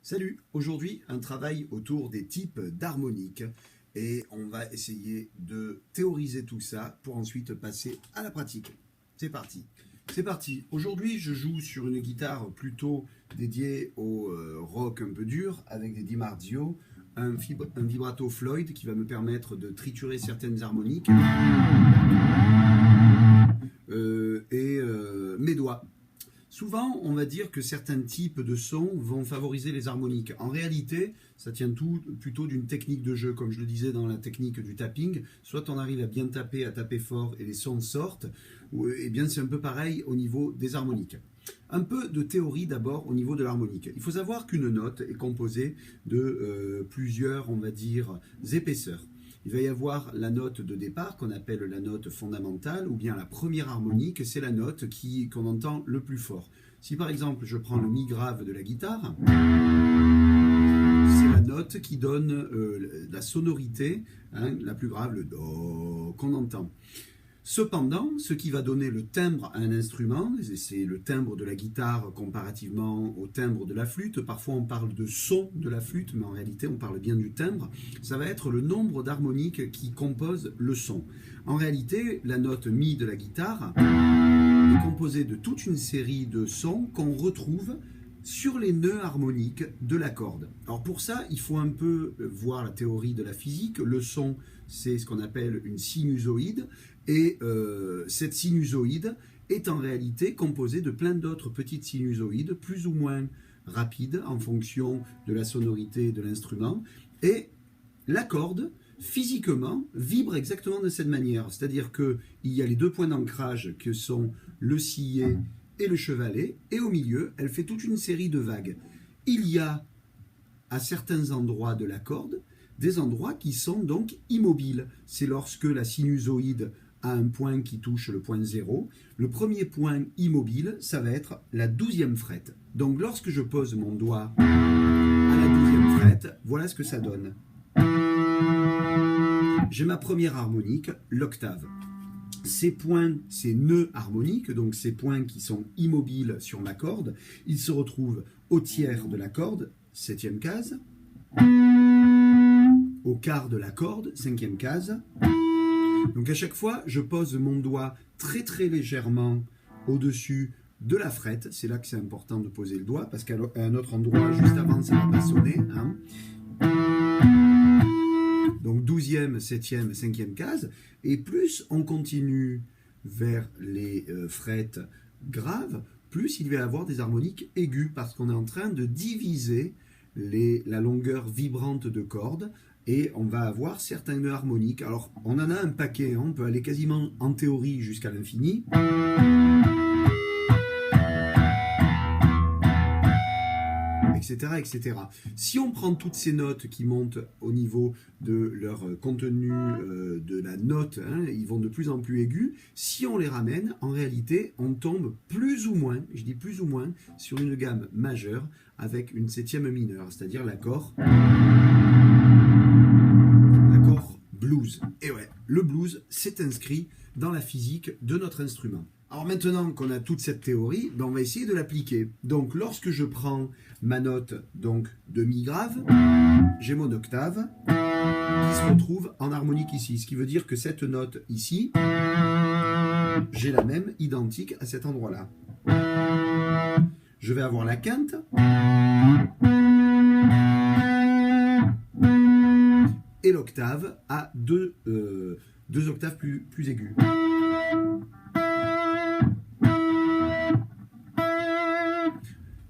Salut, aujourd'hui un travail autour des types d'harmoniques et on va essayer de théoriser tout ça pour ensuite passer à la pratique. C'est parti. C'est parti. Aujourd'hui je joue sur une guitare plutôt dédiée au rock un peu dur avec des DiMarzio, un vibrato Floyd qui va me permettre de triturer certaines harmoniques et mes doigts. Souvent, on va dire que certains types de sons vont favoriser les harmoniques. En réalité, ça tient tout plutôt d'une technique de jeu, comme je le disais dans la technique du tapping. Soit on arrive à bien taper, à taper fort et les sons sortent, et bien c'est un peu pareil au niveau des harmoniques. Un peu de théorie d'abord au niveau de l'harmonique. Il faut savoir qu'une note est composée de plusieurs, on va dire, épaisseurs. Il va y avoir la note de départ qu'on appelle la note fondamentale ou bien la première harmonique, c'est la note qu'on entend le plus fort. Si par exemple je prends le mi grave de la guitare, c'est la note qui donne la sonorité, la plus grave, le do qu'on entend. Cependant, ce qui va donner le timbre à un instrument, c'est le timbre de la guitare comparativement au timbre de la flûte. Parfois on parle de son de la flûte, mais en réalité on parle bien du timbre. Ça va être le nombre d'harmoniques qui composent le son. En réalité, la note mi de la guitare est composée de toute une série de sons qu'on retrouve sur les nœuds harmoniques de la corde. Alors pour ça, il faut un peu voir la théorie de la physique. Le son, c'est ce qu'on appelle une sinusoïde, et cette sinusoïde est en réalité composée de plein d'autres petites sinusoïdes, plus ou moins rapides en fonction de la sonorité de l'instrument, et la corde, physiquement, vibre exactement de cette manière. C'est-à-dire qu'il y a les deux points d'ancrage que sont le sillet et le chevalet, et au milieu, elle fait toute une série de vagues. Il y a, à certains endroits de la corde, des endroits qui sont donc immobiles. C'est lorsque la sinusoïde a un point qui touche le point 0. Le premier point immobile, ça va être la 12e frette. Donc lorsque je pose mon doigt à la 12e frette, voilà ce que ça donne. J'ai ma première harmonique, l'octave. Ces points, ces nœuds harmoniques, donc ces points qui sont immobiles sur ma corde, ils se retrouvent au tiers de la corde, 7e case, au quart de la corde, 5e case. Donc à chaque fois, je pose mon doigt très très légèrement au-dessus de la frette. C'est là que c'est important de poser le doigt, parce qu'à un autre endroit, juste avant, ça ne va pas sonner. Donc 12e, 7e, 5e case. Et plus on continue vers les frettes graves, plus il va y avoir des harmoniques aiguës, parce qu'on est en train de diviser la longueur vibrante de cordes, et on va avoir certains nœuds harmoniques. Alors on en a un paquet, on peut aller quasiment en théorie jusqu'à l'infini. Etc., etc. Si on prend toutes ces notes qui montent au niveau de leur contenu de la note, ils vont de plus en plus aigus, si on les ramène, en réalité, on tombe plus ou moins, je dis plus ou moins, sur une gamme majeure avec une 7e mineure, c'est-à-dire l'accord blues. Et ouais, le blues s'est inscrit dans la physique de notre instrument. Alors maintenant qu'on a toute cette théorie, on va essayer de l'appliquer. Donc lorsque je prends ma note donc, de mi grave, j'ai mon octave qui se retrouve en harmonique ici. Ce qui veut dire que cette note ici, j'ai la même identique à cet endroit-là. Je vais avoir la quinte et l'octave à deux octaves plus aiguës.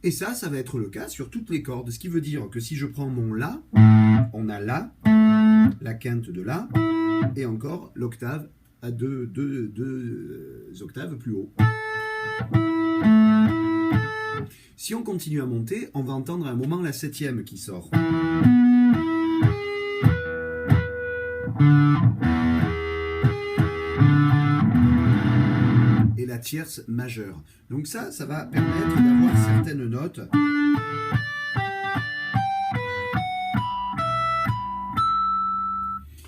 Et ça va être le cas sur toutes les cordes. Ce qui veut dire que si je prends mon La, on a La, la quinte de La, et encore l'octave à deux octaves plus haut. Si on continue à monter, on va entendre à un moment la 7e qui sort. Et la tierce majeure. Donc ça va permettre d'avoir certaines notes.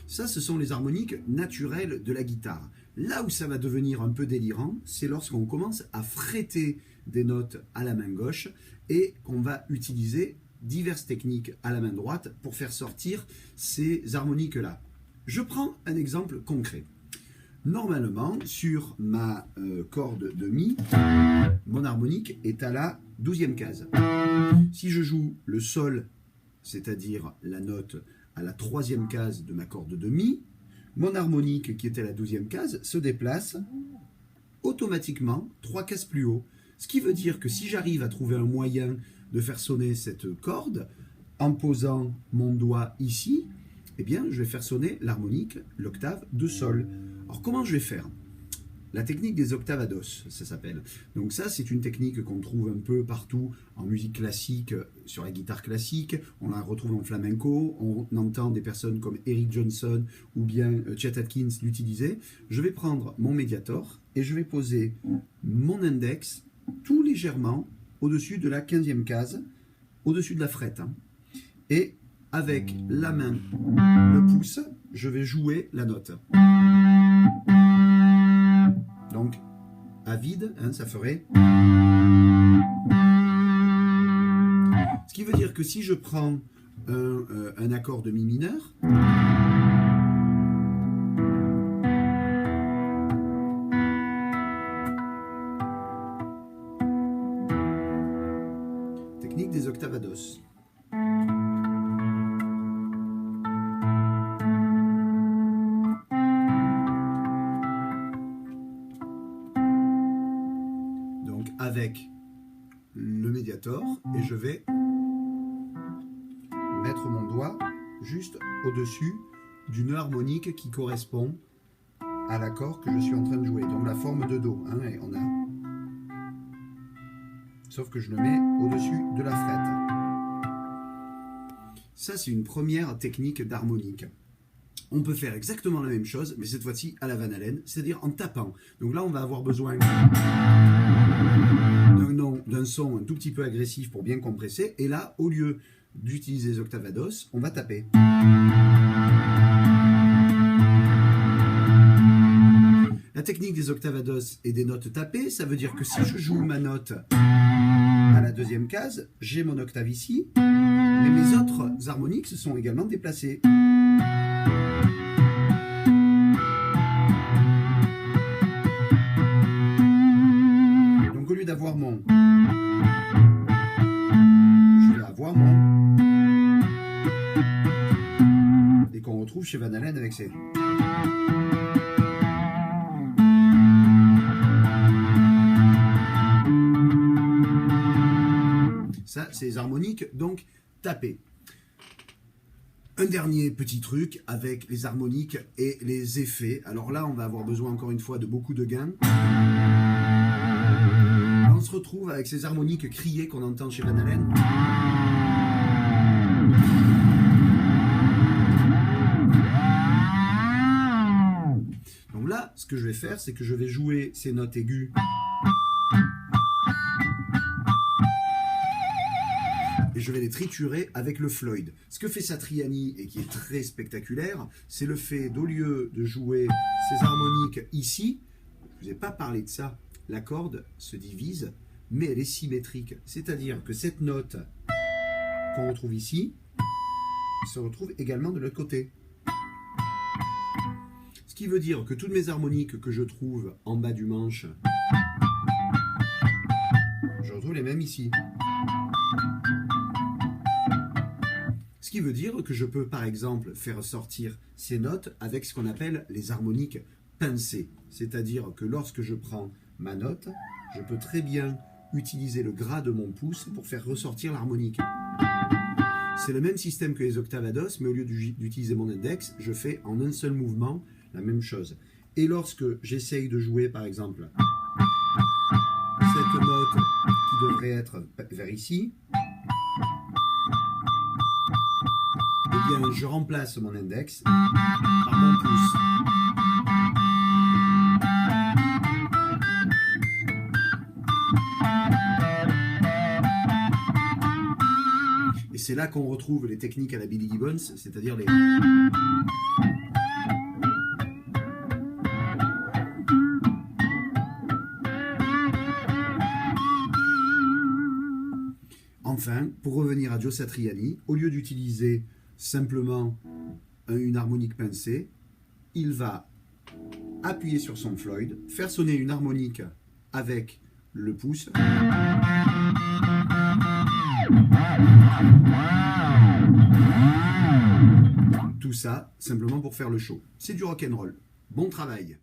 Ça, ce sont les harmoniques naturelles de la guitare. Là où ça va devenir un peu délirant, c'est lorsqu'on commence à fretter des notes à la main gauche et qu'on va utiliser diverses techniques à la main droite pour faire sortir ces harmoniques-là. Je prends un exemple concret. Normalement, sur ma corde de Mi, mon harmonique est à la 12e case. Si je joue le Sol, c'est-à-dire la note à la 3e case de ma corde de Mi, mon harmonique qui était à la 12e case se déplace automatiquement 3 cases plus haut. Ce qui veut dire que si j'arrive à trouver un moyen de faire sonner cette corde en posant mon doigt ici, eh bien, je vais faire sonner l'harmonique, l'octave de Sol. Alors, comment je vais faire? La technique des octavados, ça s'appelle. Donc ça, c'est une technique qu'on trouve un peu partout en musique classique, sur la guitare classique. On la retrouve en flamenco. On entend des personnes comme Eric Johnson ou bien Chet Atkins l'utiliser. Je vais prendre mon médiator et je vais poser mon index tout légèrement au-dessus de la 15e case, au-dessus de la frette. Et avec la main, le pouce, je vais jouer la note. Donc, à vide, ça ferait... Ce qui veut dire que si je prends un accord de Mi mineur, technique des octavados. Avec le médiator et je vais mettre mon doigt juste au-dessus d'une harmonique qui correspond à l'accord que je suis en train de jouer. Donc la forme de Do. Et on a... Sauf que je le mets au-dessus de la frette. Ça, c'est une première technique d'harmonique. On peut faire exactement la même chose, mais cette fois-ci à la Van Halen, c'est-à-dire en tapant. Donc là, on va avoir besoin d'un son un tout petit peu agressif pour bien compresser. Et là, au lieu d'utiliser les octavados, on va taper. La technique des octavados et des notes tapées, ça veut dire que si je joue ma note à la 2e case, j'ai mon octave ici, mais mes autres harmoniques se sont également déplacées. Donc au lieu d'avoir mon... je vais avoir mon... et qu'on retrouve chez Van Halen avec ces... Ça, c'est les harmoniques, donc tapées. Un dernier petit truc avec les harmoniques et les effets. Alors là, on va avoir besoin encore une fois de beaucoup de gains. Là, on se retrouve avec ces harmoniques criées qu'on entend chez Van Halen. Donc là, ce que je vais faire, c'est que je vais jouer ces notes aiguës. Et je vais les triturer avec le Floyd. Ce que fait Satriani, et qui est très spectaculaire, c'est le fait d'au lieu de jouer ces harmoniques ici, je ne vous ai pas parlé de ça, la corde se divise, mais elle est symétrique. C'est-à-dire que cette note qu'on retrouve ici se retrouve également de l'autre côté. Ce qui veut dire que toutes mes harmoniques que je trouve en bas du manche, je retrouve les mêmes ici. Ce qui veut dire que je peux par exemple faire sortir ces notes avec ce qu'on appelle les harmoniques pincées. C'est-à-dire que lorsque je prends ma note, je peux très bien utiliser le gras de mon pouce pour faire ressortir l'harmonique. C'est le même système que les octavados, mais au lieu d'utiliser mon index, je fais en un seul mouvement la même chose. Et lorsque j'essaye de jouer par exemple cette note qui devrait être vers ici, eh bien, je remplace mon index par mon pouce. Et c'est là qu'on retrouve les techniques à la Billy Gibbons, c'est-à-dire les... En enfin, pour revenir à Joe Satriani, au lieu d'utiliser simplement une harmonique pincée, il va appuyer sur son Floyd, faire sonner une harmonique avec le pouce. Tout ça simplement pour faire le show. C'est du rock'n'roll. Bon travail.